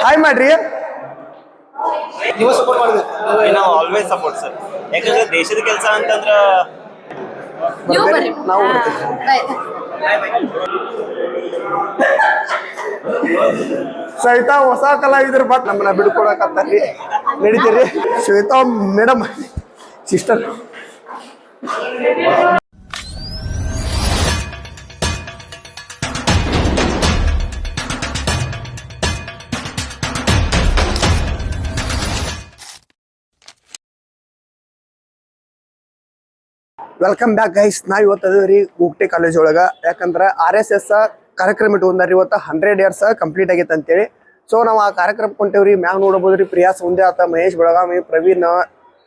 Hi ಮಾಡ್ರಿ. ನೀವು support ಮಾಡಬೇಕು. ನಾವು ಆಲ್ವೇಸ್ ಸಪೋರ್ಟ್ ಸರ್. ಯಾಕಂದ್ರೆ ದೇಶದ ಕೆಲಸ ಅಂತಂದ್ರ ನಾವು ಬರ್ತೀವಿ. ಶ್ವೇತಾ ಹೊಸ ಕಲಾವಿದ್ರು ಬಟ್ ನಮ್ಮನ್ನ ಬಿಡ್ಕೊಡಕತ್ತಾರ್ರಿ. ನಡೀತೀರಿ Shweta madam sister. Welcome back guys. ನಾವು ಇವತ್ತು ಅದೀವಿ ಗುಗ್ಟೆ ಕಾಲೇಜ್ ಒಳಗೆ. ಯಾಕಂದ್ರೆ RSS ಕಾರ್ಯಕ್ರಮ ಇಟ್ಕೊಂಡ್ರಿ ಇವತ್ತು 100 years ಕಂಪ್ಲೀಟ್ ಆಗೈತೆ ಅಂತೇಳಿ. ಸೊ ನಾವು ಆ ಕಾರ್ಯಕ್ರಮ ಕೊಂಟೇವ್ರಿ. ಮ್ಯಾಗ ನೋಡಬಹುದು ರೀ, ಪ್ರಿಯಾ ಮುಂದೆ ಆತ, ಮಹೇಶ್ ಬೆಳಗಾವಿ, ಪ್ರವೀಣ್,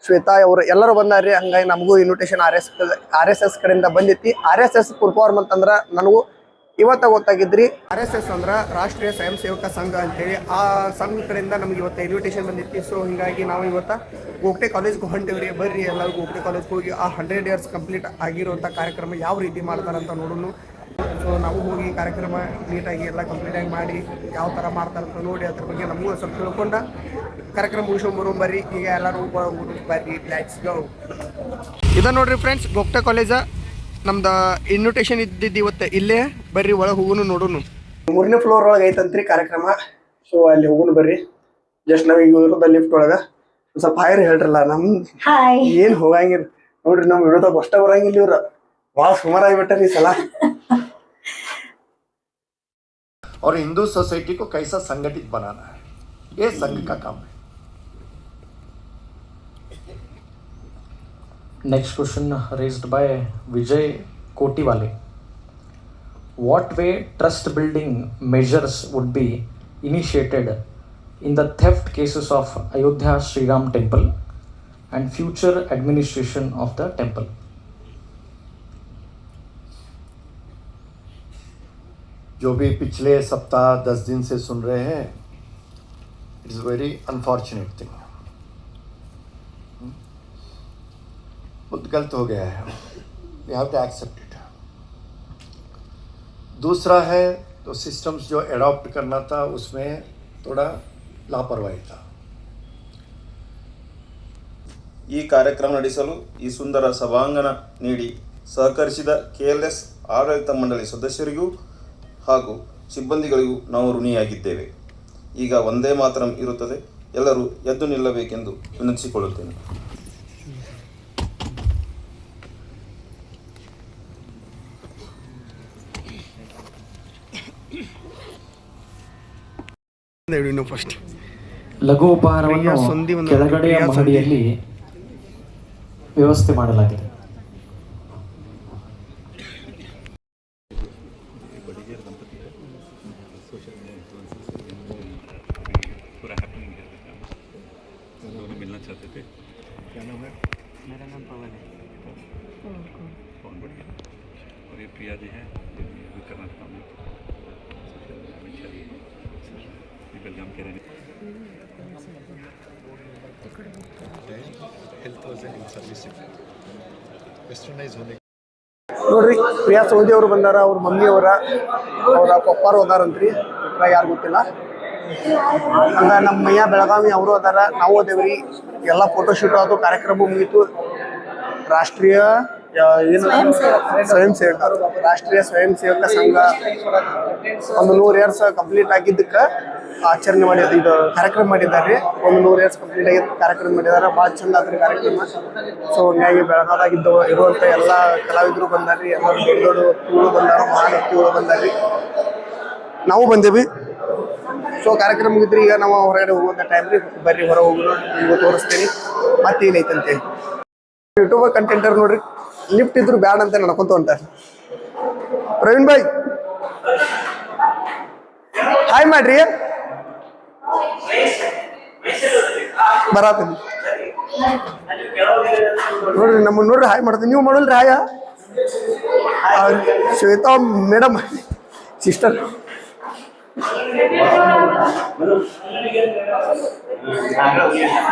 ಶ್ವೇತಾ ಅವರು ಎಲ್ಲರೂ ಬಂದಾರ್ರಿ. ಹಂಗಾಗಿ ನಮಗೂ ಇನ್ವಿಟೇಷನ್ RSS ಕಡೆಯಿಂದ ಬಂದಿತ್ತು. RSS ಪರ್ಫಾರ್ಮ್ ಅಂತಂದ್ರೆ ನನಗೂ ಇವತ್ತ ಗೊತ್ತಾಗಿದ್ರಿ. RSS ಅಂದ್ರೆ ರಾಷ್ಟ್ರೀಯ ಸ್ವಯಂ ಸೇವಕ ಸಂಘ ಅಂತೇಳಿ. ಆ ಸಂಘ ಕಡೆಯಿಂದ ನಮ್ಗೆ ಇವತ್ತು ಇನ್ವಿಟೇಷನ್ ಬಂದಿತ್ತು. ಸೊ ಹಿಂಗಾಗಿ ನಾವು ಇವತ್ತು ಗೋಗ್ಟೆ ಕಾಲೇಜ್ಗೆ ಹೊಂಟೇವ್ರಿ. ಬರ್ರಿ ಎಲ್ಲರೂ ಗೋಗ್ಟೆ ಕಾಲೇಜ್ಗೆ ಹೋಗಿ ಆ 100 years ಕಂಪ್ಲೀಟ್ ಆಗಿರುವಂಥ ಕಾರ್ಯಕ್ರಮ ಯಾವ ರೀತಿ ಮಾಡ್ತಾರಂತ ನೋಡೋಣ. ಸೊ ನಾವು ಹೋಗಿ ಕಾರ್ಯಕ್ರಮ ನೀಟಾಗಿ ಎಲ್ಲ ಕಂಪ್ಲೀಟಾಗಿ ಮಾಡಿ ಯಾವ ಥರ ಮಾಡ್ತಾರಂತ ನೋಡಿ ಅದ್ರ ಬಗ್ಗೆ ನಮಗೂ ಸ್ವಲ್ಪ ತಿಳ್ಕೊಂಡ ಕಾರ್ಯಕ್ರಮ ಮುಗಿಸ್ಕೊಂಬರು. ಬರ್ರಿ ಈಗ ಎಲ್ಲರೂ ಬರ್ರಿ, ಲೆಟ್ಸ್ ಗೋ. ಇದು ನೋಡ್ರಿ ಫ್ರೆಂಡ್ಸ್, ಗೋಗ್ಟೆ ಕಾಲೇಜ. ನಮ್ದು ಇನ್ವಿಟೇಷನ್ ಇದ್ದಿದ್ದು ಇವತ್ತು ಇಲ್ಲೇ. ಬರ್ರಿ ಒಳಗೆ ಹೋಗೋನು ನೋಡೋನು. 3ನೇ ಫ್ಲೋರ್ ಒಳಗೆ ಐತಂತ್ರಿ ಕಾರ್ಯಕ್ರಮ. ಸೊ ಅಲ್ಲಿ ಹೋಗೋನು ಬರ್ರಿ. ಜಸ್ಟ್ ನಾವು ಈಗ ಇರೋದ ಲಿಫ್ಟ್ ಒಳಗೆ. ಸ್ವಲ್ಪ ಹಾಯರ್ ಹೇಳ್ರಲ್ಲ. ಏನ್ ಹೋಗಂಗಿಲ್ಲ ನೋಡ್ರಿ, ನಮ್ ವಿರೋಧ ಅಷ್ಟ ಬರಂಗಿಲ್ಲ. ಇವ್ರ ಭಾಳ ಸುಮಾರು ಆಗಿಬಿಟ್ಟಾರ ಈ ಸಲ. और हिंदू सोसाइटी को कैसा संगठित बनाना है, ये संघ का काम है. Next question raised by Vijay Kotiwale. What way trust building measures would be initiated in the theft cases of Ayodhya Sri Ram temple and future administration of the temple? जो भी पिछले सप्ताह 10 दिन से सुन रहे हैं, it is very unfortunate thing. बहुत गलत हो गया है. We have to accept it. दूसरा है तो सिस्टम्स जो एडॉप्ट करना था उसमें थोड़ा लापरवाही था. ಈ ಕಾರ್ಯಕ್ರಮ ನಡೆಸಲು ಈ ಸುಂದರ ಸಭಾಂಗಣ ನೀಡಿ ಸಹಕರಿಸಿದ KLS ಆಡಳಿತ ಮಂಡಳಿ ಸದಸ್ಯರಿಗೂ ಹಾಗೂ ಸಿಬ್ಬಂದಿಗಳಿಗೂ ನಾವು ಋಣಿಯಾಗಿದ್ದೇವೆ. ಈಗ ಒಂದೇ ಮಾತರಂ ಇರುತ್ತದೆ. ಎಲ್ಲರೂ ಎದ್ದು ನಿಲ್ಲಬೇಕೆಂದು ವಿನಂತಿಸಿಕೊಳ್ಳುತ್ತೇನೆ. ಲಘು ಉಪಹಾರವನ್ನು ಕೆಳಗಡೆಯ ಮಹಡಿಯಲ್ಲಿ ವ್ಯವಸ್ಥೆ ಮಾಡಲಾಗಿದೆ. मिलना चाहते थे. क्या नाम है? मेरा नाम पवन है. पवन बढ़िया. और ये प्रिया जी हैं, ये कर्नाटक में बेलगाम के रहने. Health was in service westernise होने. ನೋಡ್ರಿ, ಪ್ರಿಯಾ ಸೌದಿ ಅವರು ಬಂದಾರ. ಅವ್ರ ಮಮ್ಮಿ ಅವರ ಪಪ್ಪಾರು ಹೋದಾರಂತ್ರಿ. ಯಾರು ಗೊತ್ತಿಲ್ಲ. ಹಂಗ ನಮ್ಮ ಮಯ್ಯ ಬೆಳಗಾವಿ ಅವರು ಅದಾರ, ನಾವು ಅದೇವ್ರಿ. ಎಲ್ಲ ಫೋಟೋಶೂಟ್ ಆಯ್ತು, ಕಾರ್ಯಕ್ರಮ ಮುಗೀತು. ರಾಷ್ಟ್ರೀಯ ಸ್ವಯಂ ಸೇವಕ ರಾಷ್ಟ್ರೀಯ ಸ್ವಯಂ ಸೇವಕ ಸಂಘ ಒಂದು 100 years ಕಂಪ್ಲೀಟ್ ಆಗಿದ್ದಕ್ಕೆ ಆಚರಣೆ ಮಾಡಿ ಇದು ಕಾರ್ಯಕ್ರಮ ಮಾಡಿದ್ದಾರೆ. ಒಂದು 100 years ಕಂಪ್ಲೀಟ್ ಆಗಿದ್ದ ಕಾರ್ಯಕ್ರಮ ಮಾಡಿದ್ದಾರೆ. ಭಾಳ ಚಂದ ಆದ್ರಿ ಕಾರ್ಯಕ್ರಮ. ಸೊ ಹಂಗಾಗಿ ಬೆಳಗಾವಿಯಾಗಿದ್ದು ಇರುವಂಥ ಎಲ್ಲ ಕಲಾವಿದರು ಬಂದಾರ್ರಿ. ಎಲ್ಲ ದೊಡ್ಡ ದೊಡ್ಡ ವ್ಯಕ್ತಿಗಳು ಬಂದಾರ, ಮಹಾನ್ ವ್ಯಕ್ತಿಗಳು ಬಂದಾರ್ರಿ. ನಾವು ಬಂದೇವಿ. ಸೊ ಕಾರ್ಯಕ್ರಮ ಮುಗಿದ್ರಿ. ಈಗ ನಾವು ಹೊರಗಡೆ ಹೋಗುವಂಥ ಟೈಮ್ ರೀ. ಬರ್ರಿ ಹೊರ ಹೋಗೋಣ, ನಿಮಗೂ ತೋರಿಸ್ತೀನಿ ಮತ್ತೇನೈತಂತೆ. ಯೂಟ್ಯೂಬರ್ ಕಂಟೆಂಟರ್ ನೋಡ್ರಿ, ಲಿಫ್ಟ್ ಇದ್ರು ಬ್ಯಾಡ್ ಅಂತ ನಡ್ಕೊಂತ ಹೊಂಟಾರ. ಪ್ರವೀಣ್ ಭಾಯ್ ಹಾಯ್ ಮಾಡ್ರಿ. ಬರಾತೀನಿ ನೋಡ್ರಿ, ನಮ್ಮ ನೋಡ್ರಿ ಹಾಯ್ ಮಾಡ್ತೀನಿ. ನೀವು ಮಾಡೋಲ್ರಿ ಹಾಯ? Shweta madam sister.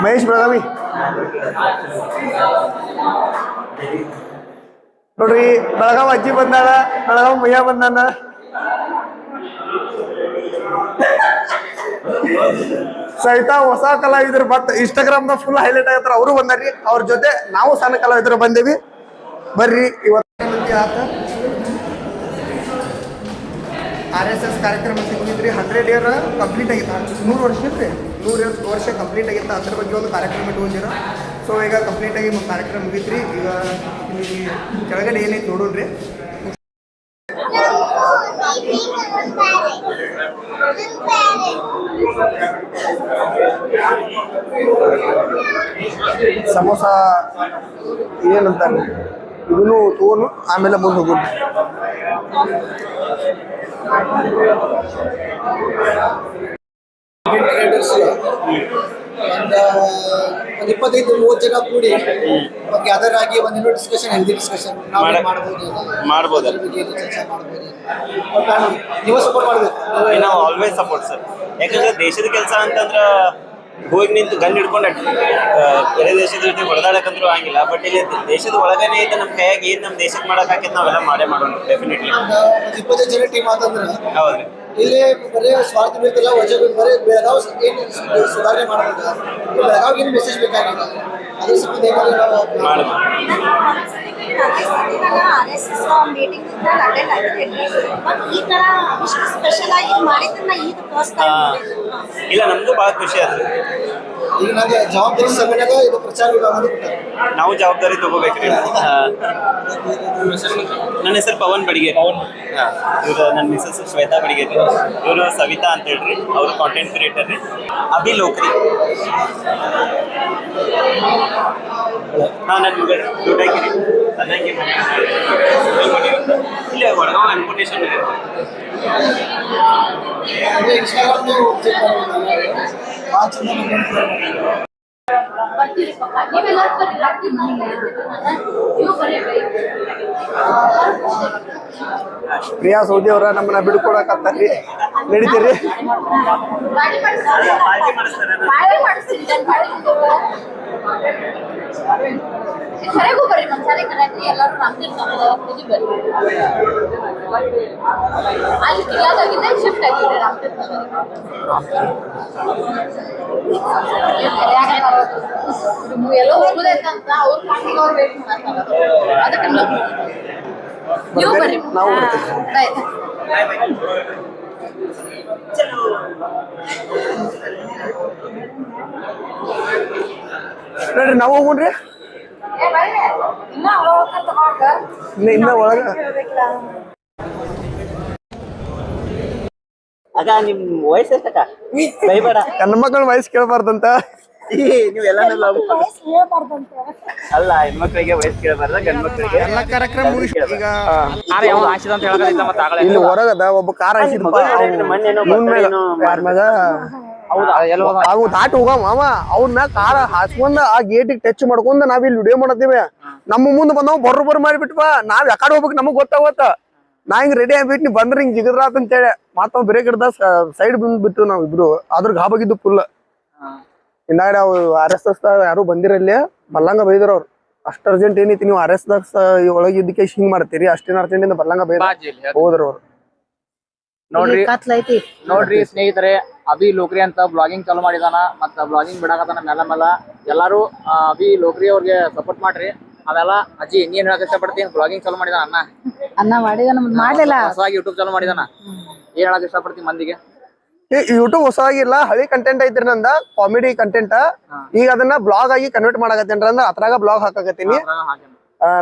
ಮಹೇಶ್ ಬೆಳಗಾವಿ ನೋಡ್ರಿ. ಬೆಳಗಾವ್ ಅಜ್ಜಿ ಬಂದಾಳ, ಬೆಳಗಾವ್ ಮಯ್ಯ ಬಂದಾನ. ಸಹಿತ ಹೊಸ ಕಲಾವಿದರು ಬಟ್ ಇನ್ಸ್ಟಾಗ್ರಾಮ್ ದಾಗ ಫುಲ್ ಹೈಲೈಟ್ ಆಗತ್ತಾರ ಅವರು ಬಂದಾರ್ರಿ. ಅವ್ರ ಜೊತೆ ನಾವು ಸಣ್ಣ ಕಲಾವಿದರು ಬಂದೇವಿ. ಬರ್ರಿ ಇವತ್ತು ಆತ RSS ಕಾರ್ಯಕ್ರಮ ಸಿಗಿದ್ರಿ 100 ಇಯರ್ ಕಂಪ್ಲೀಟ್ ಆಗಿತ್ತು. 100 ವರ್ಷ ರೀ, 100 ವರ್ಷ ಕಂಪ್ಲೀಟ್ ಆಗಿತ್ತು. ಅದ್ರ ಬಗ್ಗೆ ಒಂದು ಕಾರ್ಯಕ್ರಮ ಇಟ್ಕೊಂಡಿರ. ಸೊ ಈಗ ಕಂಪ್ಲೀಟ್ ಆಗಿ ಒಂದು ಕಾರ್ಯಕ್ರಮ ಮುಗಿತ್ರಿ. ಈಗ ಇಲ್ಲಿ ಕೆಳಗಡೆ ಏನೈತೆ ನೋಡೋಣ್ರಿ. ಸಮೋಸ ಏನಂತಾರೆ ಇದನ್ನು ತಗೊಂಡು ಆಮೇಲೆ ಮುಂದೆ ಹೋಗೋದು. ಒಂದು 25-30 ಜನ ಕೂಡಿ ಒಂದು ಗ್ಯಾದರ್ ಆಗಿ ಒಂದೇನೋ ಡಿಸ್ಕಷನ್, ಹೆಲ್ದಿ ಡಿಸ್ಕಷನ್ ಮಾಡ್ಬೋದು. ಅದ್ರ ಬಗ್ಗೆ ಚರ್ಚೆ ಮಾಡ್ಬೋದು. ನೀವು ಸಪೋರ್ಟ್ ಮಾಡ್ಬೇಕು. ನಾವು ಆಲ್ವೇಸ್ ಸಪೋರ್ಟ್ ಸರ್. ಯಾಕಂದ್ರೆ ದೇಶದ ಕೆಲಸ ಅಂತಂದ್ರೆ ಹೋಗಿ ನಿಂತು ಗನ್ ಹಿಡ್ಕೊಂಡು ಬೇರೆ ದೇಶದ ಜೊತೆ ಹೊಡೆದಾಡಕಂದ್ರೂ ಆಗಿಲ್ಲ. ಬಟ್ ಇಲ್ಲಿ ದೇಶದ ಒಳಗನೆ ಇದ್ದು ನಮ್ಮ ಕೈಯಾಗಿ ಏನು ನಮ್ಮ ದೇಶಕ್ಕೆ ಮಾಡೋಕ್ಕಾಕೈತೆ ನಾವೆಲ್ಲ ಮಾಡೋಣ ಡೆಫಿನೆಟ್ಲಿ. 25 ಜನ ಟೀಮ್ ಅಂತಂದ್ರೆ ಹೌದ್ರಿ. ಇಲ್ಲಿ ಬರೀ ಸ್ವಾರ್ಥ ಬೇಕಲ್ಲ, ವಜೆ ಬರೀ ಬೆಳಗಾವ್ ಏನು ಸುಧಾರಣೆ ಮಾಡಬೇಕು, ಬೆಳಗಾವಿಗೆ ಏನು ಮೆಸೇಜ್ ಬೇಕಾಗಿಲ್ಲ, ಅದ್ರ ಸಂಬಂಧ ಏನಾದ್ರು ನಾವು ಮಾಡೋದು. RSS ಮೀಟಿಂಗ್ ಅಟೆಂಡ್ ಆಗಿದ್ದೀನಿ. ಬಟ್ ಈ ತರ ಇಷ್ಟು ಸ್ಪೆಷಲ್ ಆಗಿ ಮಾಡಿದ್ದನ್ನ ಇದು ಫಸ್ಟ್ ಟೈಮ್. ಇಲ್ಲ, ನಮಗೂ ಭಾಳ ಖುಷಿ ಆಯ್ತು. ಈಗ ನನಗೆ ಜವಾಬ್ದಾರಿ ಸಭೆಯಾಗ ಇದು ಪ್ರಚಾರ ವಿಭಾಗ ಕೊಟ್ಟಾರೆ. ನಾವು ಜವಾಬ್ದಾರಿ ತಗೋಬೇಕ್ರಿ. ನನ್ನ ಹೆಸರು ಪವನ್ ಬಡಿಗೇರಿ. ಇವರು ನನ್ನ ಮಿಸಸ್ ಶ್ವೇತಾ ಬಡಿಗೇರಿ. ಇವರು ಸವಿತಾ ಅಂತ ಹೇಳ್ರಿ, ಅವರು ಕಾಂಟೆಂಟ್ ಕ್ರಿಯೇಟರ್ ರೀ. ಅಭಿ ಲೋಕ್ರಿ. ನನ್ನ ಮಗಳು ದುಡ್ಡಾಕಿರಿ ಚೆನ್ನಾಗಿ ಇಲ್ಲೇ ವಡಗಾಂವ್ ಅನ್ಪೂರ್ಣೇಶ್ವರ ಇದೆ. ಇನ್ಸ್ಟಾಗ್ರಾಮ್ ಭಾಳ ಚಂದ ಬರ್ತೀರಿ ಪಕ್ಕ. ನೀವೆಲ್ಲರೂ ಬರ್ರಿ, ಬರ್ತೀರಿ ನೀವು ಬರೀಬೇಕು. ಪ್ರಿಯಾ ಸೌದಿ ಅವರ ನಮ್ಮನ್ನ ಬಿಡ್ಕೊಡಕತ್ತಾರ್ರಿ. ನಡೀತೀರಿ? ಗಾಡಿ ಮಾಡಿಸ್ತಾರೆ, ಬಾಳೆ ಮಾಡಿಸ್ತೀನಿ. ಕರೆಗೂ ಬರ್ರಿ, ಒಂದ್ಸರಿ ಕರೆಕ್ಟ್ರಿ ಎಲ್ಲರೂ ನಮ್ದಿರ್ತಾರೆ ಬರ್ರಿ. ಅಲ್ಲಿ ಕಿರಿಯಾದಾಗಿದೆ, ಶಿಫ್ಟ್ ಆಗಿದೆ ರಾಮತೀರ್ಥ. ಎಲ್ಲೋ ಹೋಗುದೈತಂತ ಅವ್ರ ಪಾರ್ಟಿಗೆ ಅವ್ರು ವೇಟ್ ಮಾಡ್ತಾರೆ. ಅದಕ್ಕೆ ನೀವು ಬರ್ರಿ, ನಾವು ಬರ್ತೀವಿ. ಆಯ್ತು. ನೋಡ್ರಿ ನಾವು ಹೋಗೋಣ್ರಿ. ಇನ್ನ ಒಳಗ ಅಕ್ಕ ನಿಮ್ ವಯಸ್ಸು ಎಷ್ಟಕ್ಕ? ಬೈಬೇಡ. ಹೆಣ್ಣು ಮಕ್ಕಳ ವಯಸ್ಸು ಕೇಳಬಾರ್ದಂತ. ನೀವೆಲ್ಲ ಅಲ್ಲ, ಹೆಣ್ಮಕ್ಳಿಗೆ ವಯಸ್ಸು ಕೇಳಬಾರ್ದ, ಗಂಡ್ ಮಕ್ಳಿಗೆ. ಎಲ್ಲ ಕಾರ್ಯಕ್ರಮ ಮುಗಿಸಿ ಈಗ ಮತ್ತೆ ಇಲ್ಲಿ ಹೊರಗದ ಒಬ್ಬ ಕಾರ್ ಹಾಸಿದಪ್ಪ ಯಾರ ಮ್ಯಾಗ ಅವು ದಾಟಿ ಹೋಗವ ಅವ ಅವ್ನ ಮ್ಯಾಗ ಕಾರ್ ಹಾಸ್ಕೊಂಡ ಆ ಗೇಟಿಗೆ ಟಚ್ ಮಾಡ್ಕೊಂಡ ನಾವ್ ಇಲ್ಲಿ ವಿಡಿಯೋ ಮಾಡತ್ತೀವಿ. ನಮ್ಮ ಮುಂದೆ ಬಂದವ್ ಬರ್ರು ಮಾಡಿಬಿಟ್ವ. ನಾವ್ ಯಾಕಡೆ ಹೋಗ್ಬೇಕು ನಮಗ್ ಗೊತ್ತಾಗತ್ತ. ನಾ ಹಿಂಗ್ ರೆಡಿ ಆಗ್ಬಿಟ್ಟು ನೀ ಬಂದ್ರ ಹಿಂಗ್ ಜಿಗದ್ರಾತ್ ಅಂತೇಳಿ ಮತ್ತ ಬ್ರೇಕ್ ಹಿಡ್ದ ಸೈಡ್ ಬಂದ್ಬಿಟ್ಟು ನಾವ್ ಇಬ್ರು ಅದ್ರ ಗಾಬಾಗಿದ್ದು ಫುಲ್. ಹಿಂದಾಗಡೆ ಅವು RSS ಯಾರು ಬಂದಿರಲ್ಲಿ ಮಲ್ಲಂಗ ಬೈದ್ರ ಅವ್ರು. ಅಷ್ಟ್ ಅರ್ಜೆಂಟ್ ಏನೈತಿ ನೀವು RSS ಒಳಗಿದ್ದಕ್ಕೆ ಹಿಂಗ್ ಮಾಡ್ತೀರಿ, ಅಷ್ಟೇನ್ ಅರ್ಜೆಂಟ್ ಇಂದ ಮಲ್ಲಂಗ ಬೈದ್ರ ಹೋದ್ರ ಅವ್ರು. ನೋಡ್ರಿ ಸ್ನೇಹಿತರೆ, ಅಭಿ ಲೋಕ್ರಿ ಅಂತ ಬ್ಲಾಗಿಂಗ್ ಚಾಲು ಮಾಡಿದಾನ. ಮತ್ತ ಬ್ಲಾಗಿಂಗ್ ಬಿಡಾಕತ್ತಾನ ಮೆಲ್ಲ ಎಲ್ಲಾರು ಅಭಿ ಲೋಕ್ರಿ ಅವ್ರಿಗೆ ಸಪೋರ್ಟ್ ಮಾಡ್ರಿ. ಅವೆಲ್ಲ ಅಜ್ಜಿ ನೀನ್ ಹೇಳಕ್ ಇಷ್ಟಪಡ್ತೀನಿ? ಬ್ಲಾಗಿಂಗ್ ಚಾಲು ಮಾಡಿದಾನ ಅನ್ನ ಮಾಡಿದಾನ, ಮಾಡ್ಲಿಲ್ಲ, ಹೊಸದಾಗಿ ಯೂಟ್ಯೂಬ್ ಚಾಲು ಮಾಡಿದಾನ. ಏನ್ ಹೇಳಕ್ ಇಷ್ಟಪಡ್ತೀನಿ ಮಂದಿಗೆ? ಯೂಟ್ಯೂಬ್ ಹೊಸವಾಗಿಲ್ಲ, ಹಳಿ ಕಂಟೆಂಟ್ ಐತ್ರಿ ನಂದ, ಕಾಮಿಡಿ ಕಂಟೆಂಟ್. ಈಗ ಅದನ್ನ ಬ್ಲಾಗ್ ಆಗಿ ಕನ್ವರ್ಟ್ ಮಾಡಕತ್ತೇನ್ರಿ. ಅಂದ್ರ ಅದ್ರಾಗ ಬ್ಲಾಗ್ ಹಾಕಕತ್ತೀನಿ.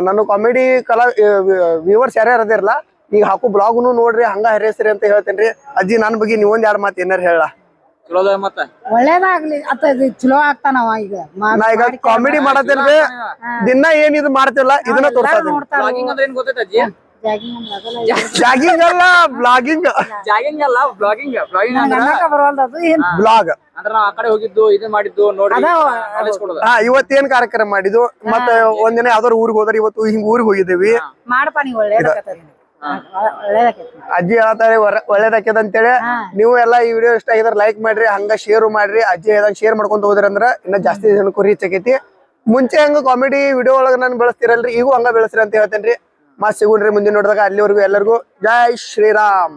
ನಾನು ಕಾಮಿಡಿ ಕಲಾ ವ್ಯೂವರ್ಸ್ ಯಾರ್ಯಾರು ಅದಿರಲ್ಲ ಈಗ ಹಾಕು ಬ್ಲಾಗ್ನು ನೋಡ್ರಿ, ಹಂಗ ಹರಿಸ್ರಿ ಅಂತ ಹೇಳ್ತೇನ್ರಿ. ಅಜ್ಜಿ ನನ್ ಬಗ್ಗೆ ನೀವೊಂದ್ 2 ಮಾತು ಏನಾರ ಹೇಳ. ಒಳ್ಳೇದಾಗ್ಲಿ ಅತ್ತ ಚಲೋ ಆಗ್ತಾನವ. ಈಗ ನಾ ಈಗ ಕಾಮಿಡಿ ಮಾಡತ್ತೇನ್ರಿ, ದಿನ ಏನ್ ಇದು ಮಾಡ್ತಿಲ್ಲ ಇದನ್ನ ತೋರ್ಸತೀನಿ. ಜಾಗಿಂಗ್ ಅಲ್ಲ, ಬ್ಲಾಗಿಂಗ್. ಜಾಗಿಂಗ್ ಅಲ್ಲ, ಬ್ಲಾಗಿಂಗ್. ಬ್ಲಾಗಿಂಗ್ ಬ್ಲಾಗ್ ಅಂದ್ರೆ ನಾವ್ ಆ ಕಡೆ ಹೋಗಿದ್ದು ಇದನ್ ಮಾಡಿದ್ದು ನೋಡಿ ಇವತ್ತೇನ್ ಕಾರ್ಯಕ್ರಮ ಮಾಡಿದ್ವು. ಮತ್ತೆ ಒಂದಿನ ಯಾವ್ದಾರು ಊರಿಗೆ ಹೋದ್ರ ಇವತ್ತು ಹಿಂಗ್ ಊರಿಗೆ ಹೋಗಿದ್ದೇವಿ. ಮಾಡಪ್ಪ ನೀವು ಒಳ್ಳೇದಾಕತ್ತಿ. ಅಜ್ಜಿ ಹೇಳ್ತಾರೆ ಒಳ್ಳೇದಾಕ್ಯದ ಅಂತೇಳಿ. ನೀವು ಎಲ್ಲಾ ಈ ವಿಡಿಯೋ ಇಷ್ಟ ಆಗಿದ್ರೆ ಲೈಕ್ ಮಾಡ್ರಿ, ಹಂಗ ಶೇರ್ ಮಾಡ್ರಿ. ಅಜ್ಜಿ ಹೇಳ್ದಂಗ ಶೇರ್ ಮಾಡ್ಕೊಂತ ಹೋದ್ರಿ ಅಂದ್ರ ಇನ್ನ ಜಾಸ್ತಿ ಜನಕ್ಕೂ ರೀಚ್ ಆಗೈತಿ. ಮುಂಚೆ ಹಂಗ ಕಾಮಿಡಿ ವಿಡಿಯೋ ಒಳಗ ನಾನು ಬೆಳೆಸ್ತಿರಲ್ರಿ, ಈಗೂ ಹಂಗ ಬೆಳೆಸ್ರಿ ಅಂತ ಹೇಳ್ತೇನ್ರಿ. ಮತ್ ಸಿಗುಣ್ರಿ ಮುಂದಿನ ನೋಡಿದಾಗ. ಅಲ್ಲಿವರೆಗೂ ಎಲ್ಲರಿಗೂ ಜೈ ಶ್ರೀರಾಮ್.